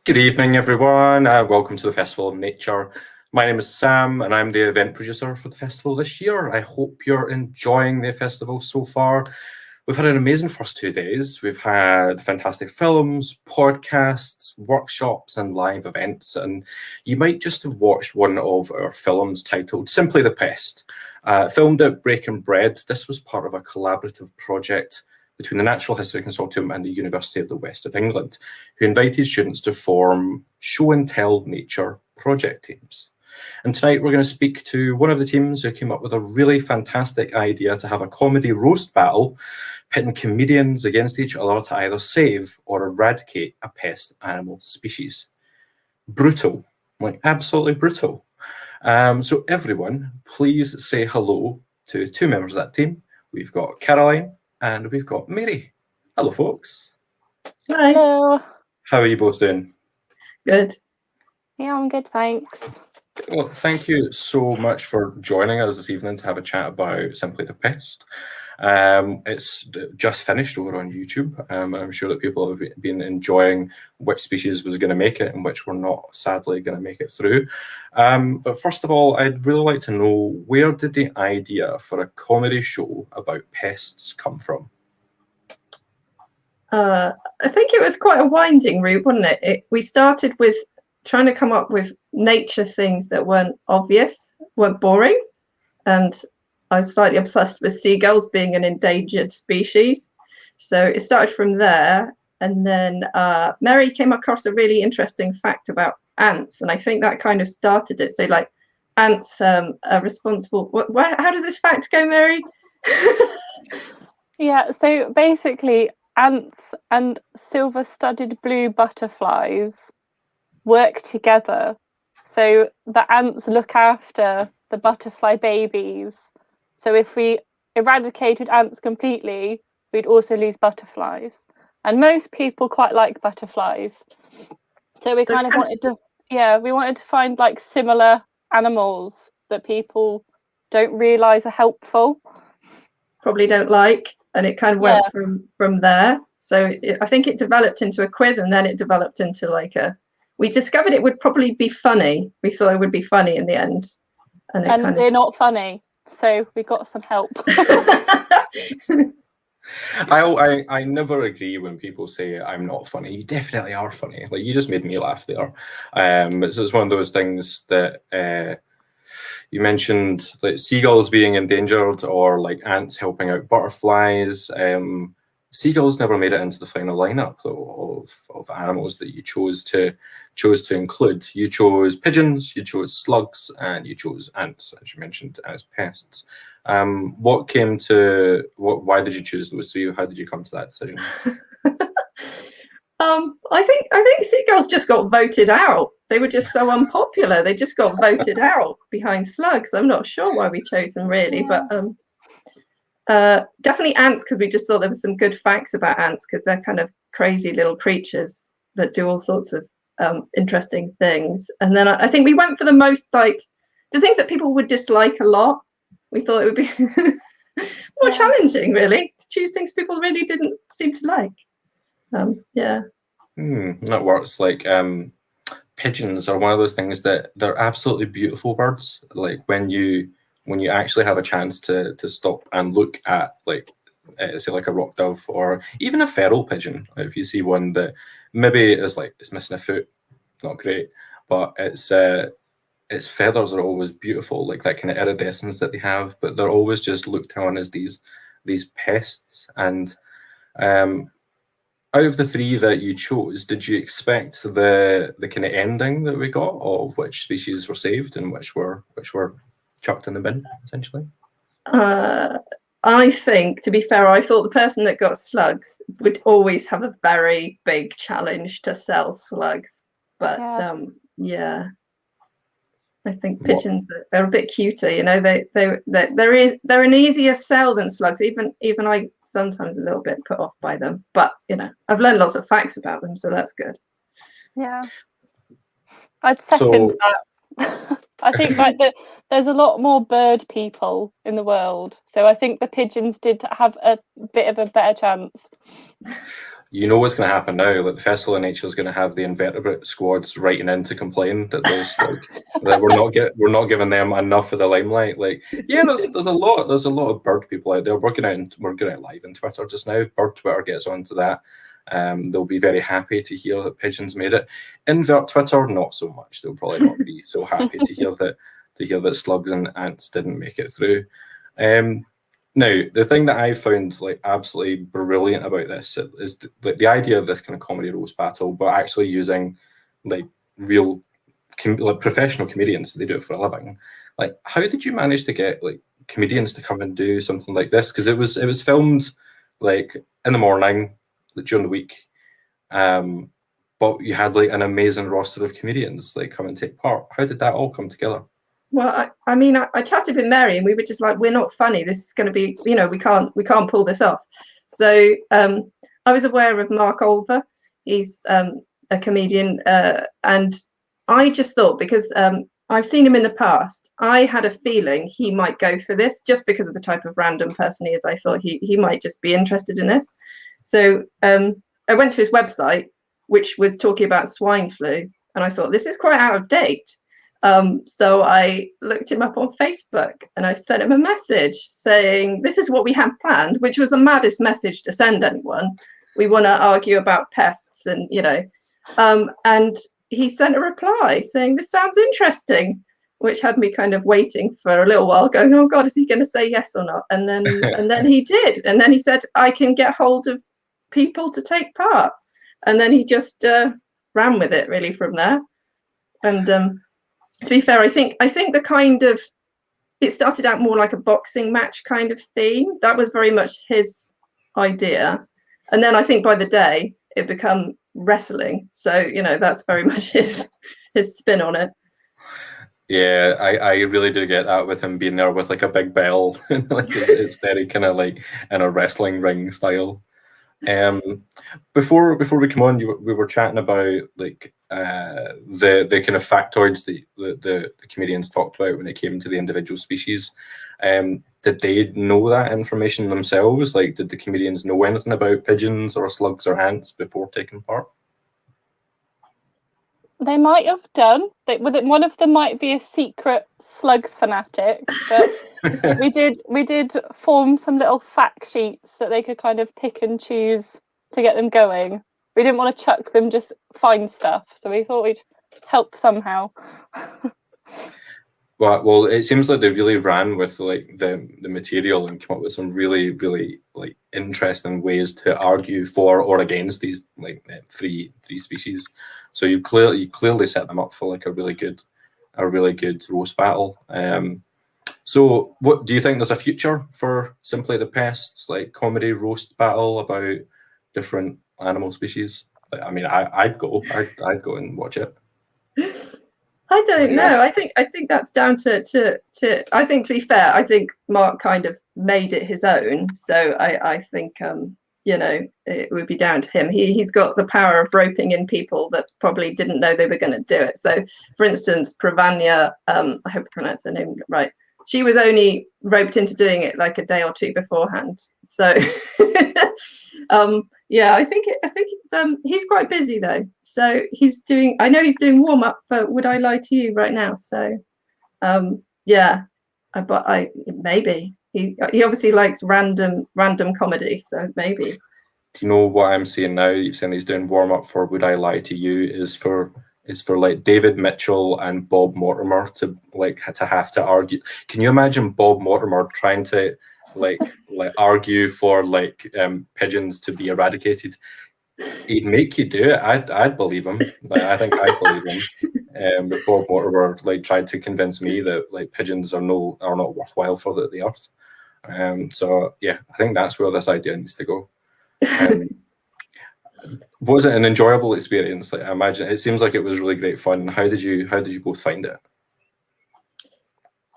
Good evening, everyone. Welcome to the Festival of Nature. My name is Sam, and I'm the event producer for the festival this year. I hope you're enjoying the festival so far. We've had an amazing first 2 days. We've had fantastic films, podcasts, workshops, and live events. And you might just have watched one of our films titled Simply the Pest. Filmed at Breaking Bread, this was part of a collaborative project between the Natural History Consortium and the University of the West of England, who invited students to form show and tell nature project teams. And tonight we're going to speak to one of the teams who came up with a really fantastic idea to have a comedy roast battle, pitting comedians against each other to either save or eradicate a pest animal species. Brutal, like absolutely brutal. So everyone, please say hello to two members of that team. We've got Caroline and we've got Mary. Hello, folks. Hi. Hello. How are you both doing? Good. Yeah, I'm good, thanks. Well, thank you so much for joining us this evening to have a chat about Simply the Pest. It's just finished over on YouTube. I'm sure that people have been enjoying which species was going to make it and which were not, sadly, going to make it through. But first of all, I'd really like to know, where did the idea for a comedy show about pests come from? I think it was quite a winding route, wasn't it? We started with trying to come up with nature things that weren't obvious, weren't boring. And I was slightly obsessed with seagulls being an endangered species. So it started from there. And then Mary came across a really interesting fact about ants. And I think that kind of started it. So like ants are responsible. How does this fact go, Mary? Yeah, so basically ants and silver-studded blue butterflies work together. So the ants look after the butterfly babies. So if we eradicated ants completely, we'd also lose butterflies. And most people quite like butterflies. So we kind of wanted to find like similar animals that people don't realise are helpful. Probably don't like, and it kind of went from there. So I think it developed into a quiz, and then it developed into like we discovered it would probably be funny. We thought it would be funny in the end. And they're not funny, so we got some help. I never agree when people say I'm not funny. You definitely are funny. Like, you just made me laugh there. It's one of those things that you mentioned, like seagulls being endangered or like ants helping out butterflies. Seagulls never made it into the final lineup though of animals that you chose to include. You chose pigeons, you chose slugs, and you chose ants, as you mentioned, as pests. Why did you choose those three? How did you come to that decision? I think seagulls just got voted out. They were just so unpopular. They just got voted out behind slugs. I'm not sure why we chose them really, but definitely ants, because we just thought there were some good facts about ants, because they're kind of crazy little creatures that do all sorts of interesting things. And then I think we went for the most, like, the things that people would dislike a lot. We thought it would be more challenging, really, to choose things people really didn't seem to like. That works. Like, pigeons are one of those things that they're absolutely beautiful birds. Like when you actually have a chance to stop and look at, like, say like a rock dove or even a feral pigeon. If you see one that maybe is like it's missing a foot, not great, but its feathers are always beautiful, like that kind of iridescence that they have. But they're always just looked on as these pests. And out of the three that you chose, did you expect the kind of ending that we got of which species were saved and which were chucked in the bin, essentially? I think, to be fair, I thought the person that got slugs would always have a very big challenge to sell slugs. But I think pigeons are a bit cuter, you know. They're an easier sell than slugs. Even I sometimes a little bit put off by them, but you know, I've learned lots of facts about them, so that's good. Yeah, I'd second that. I think like there's a lot more bird people in the world, so I think the pigeons did have a bit of a better chance. you know what's going to happen now. Like the Festival of Nature is going to have the invertebrate squads writing in to complain that there's that we're not giving them enough of the limelight. Like, yeah, there's a lot of bird people out there. We're going out live on Twitter just now. If Bird Twitter gets onto that, they'll be very happy to hear that pigeons made it. Invert Twitter, not so much. They'll probably not be so happy to hear that slugs and ants didn't make it through. Now, the thing that I found like absolutely brilliant about this is the idea of this kind of comedy roast battle, but actually using like real like professional comedians. They do it for a living. Like, how did you manage to get like comedians to come and do something like this? Because it was filmed like in the morning, like, during the week, but you had like an amazing roster of comedians like come and take part. How did that all come together? Well, I mean, I chatted with Mary and we were just like, we're not funny. This is going to be, you know, we can't pull this off. So I was aware of Mark Olver. He's a comedian, and I just thought, because I've seen him in the past, I had a feeling he might go for this just because of the type of random person he is. I thought he might just be interested in this. So I went to his website, which was talking about swine flu, and I thought, this is quite out of date. So I looked him up on Facebook and I sent him a message saying, this is what we had planned, which was the maddest message to send anyone. We want to argue about pests and, you know, and he sent a reply saying, this sounds interesting, which had me kind of waiting for a little while going, oh God, is he going to say yes or not? And then he did. And then he said, I can get hold of people to take part. And then he just ran with it really from there. And to be fair, I think the kind of, it started out more like a boxing match kind of theme. That was very much his idea. And then I think by the day it became wrestling. So, you know, that's very much his spin on it. Yeah, I really do get that with him being there with like a big bell. Like it's very kind of like in a wrestling ring style. Before we come on, we were chatting about like the kind of factoids that the comedians talked about when it came to the individual species. Did they know that information themselves? Like, did the comedians know anything about pigeons or slugs or ants before taking part? They might have done. One of them might be a secret slug fanatic, but we did form some little fact sheets that they could kind of pick and choose to get them going. We didn't want to chuck them just find stuff, so we thought we'd help somehow. Well, it seems like they really ran with like the material and came up with some really, really like interesting ways to argue for or against these like three species. So you clearly set them up for like a really good roast battle. So what do you think there's a future for Simply the Pest, like comedy roast battle about different animal species? Like, I mean, I'd go and watch it. I don't know. I think that's down to I think, to be fair, I think Mark kind of made it his own. So I think you know, it would be down to him. He's got the power of roping in people that probably didn't know they were going to do it. So for instance, Pravanya, I hope I pronounced her name right. She was only roped into doing it like a day or two beforehand. So yeah, I think he's quite busy though. So I know he's doing warm up for Would I Lie to You right now. So yeah, but maybe he obviously likes random comedy. So maybe. Do you know what I'm seeing now? You've seen he's doing warm up for Would I Lie to You is for like David Mitchell and Bob Mortimer to have to argue. Can you imagine Bob Mortimer trying to like argue for like pigeons to be eradicated? He'd make you do it. I'd believe him. Like, I think I'd believe him. If Bob Mortimer like tried to convince me that like pigeons are not worthwhile for the earth. So yeah, I think that's where this idea needs to go. Was it an enjoyable experience? Like, I imagine it seems like it was really great fun. How did you both find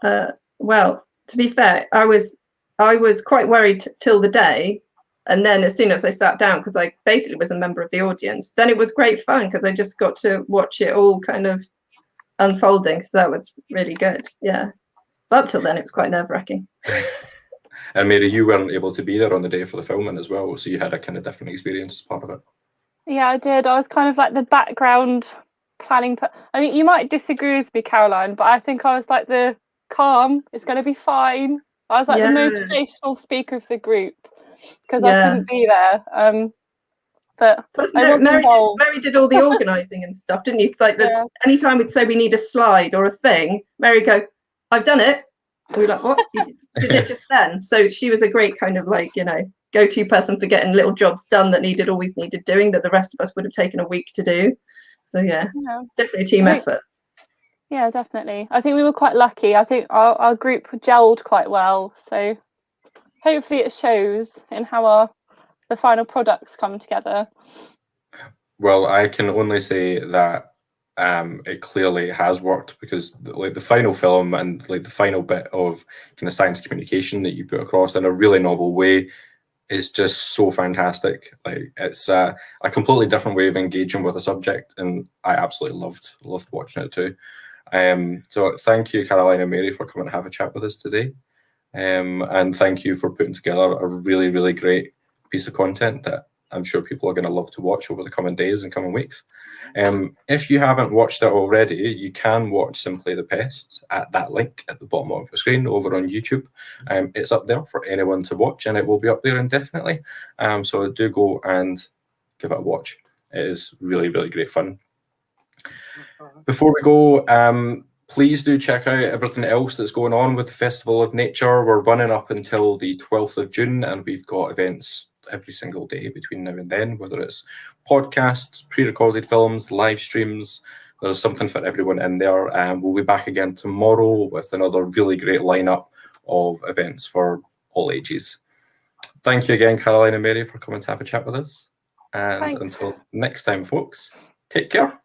it? Well, to be fair, I was quite worried till the day, and then as soon as I sat down, because I basically was a member of the audience, then it was great fun because I just got to watch it all kind of unfolding. So that was really good. Yeah, but up till then, it was quite nerve-wracking. And Mary, you weren't able to be there on the day for the filming as well, so you had a kind of different experience as part of it. Yeah, I did. I was kind of like the background planning. I mean, you might disagree with me, Caroline, but I think I was like the calm, it's going to be fine. I was like the motivational speaker of the group because I couldn't be there. But plus, I was involved. Mary did all the organising and stuff, didn't you? It's like anytime we'd say we need a slide or a thing, Mary go, "I've done it." And we were like, "What? You did it just then?" So she was a great kind of like, you know, go-to person for getting little jobs done that always needed doing that the rest of us would have taken a week to do. So it's definitely a team effort. Yeah, definitely. I think we were quite lucky. I think our group gelled quite well. So hopefully it shows in how the final products come together. Well, I can only say that it clearly has worked, because like the final film and like the final bit of kind of science communication that you put across in a really novel way is just so fantastic. Like it's a completely different way of engaging with a subject, and I absolutely loved watching it too. So thank you, Caroline and Mary, for coming to have a chat with us today. And thank you for putting together a really, really great piece of content that I'm sure people are going to love to watch over the coming days and coming weeks. If you haven't watched it already, you can watch Simply the Pests at that link at the bottom of the screen over on YouTube. It's up there for anyone to watch, and it will be up there indefinitely. So do go and give it a watch. It is really, really great fun. Before we go, please do check out everything else that's going on with the Festival of Nature. We're running up until the 12th of June, and we've got events every single day between now and then, whether it's podcasts, pre-recorded films, live streams. There's something for everyone in there. We'll be back again tomorrow with another really great lineup of events for all ages. Thank you again, Caroline and Mary, for coming to have a chat with us. And until next time, folks, take care.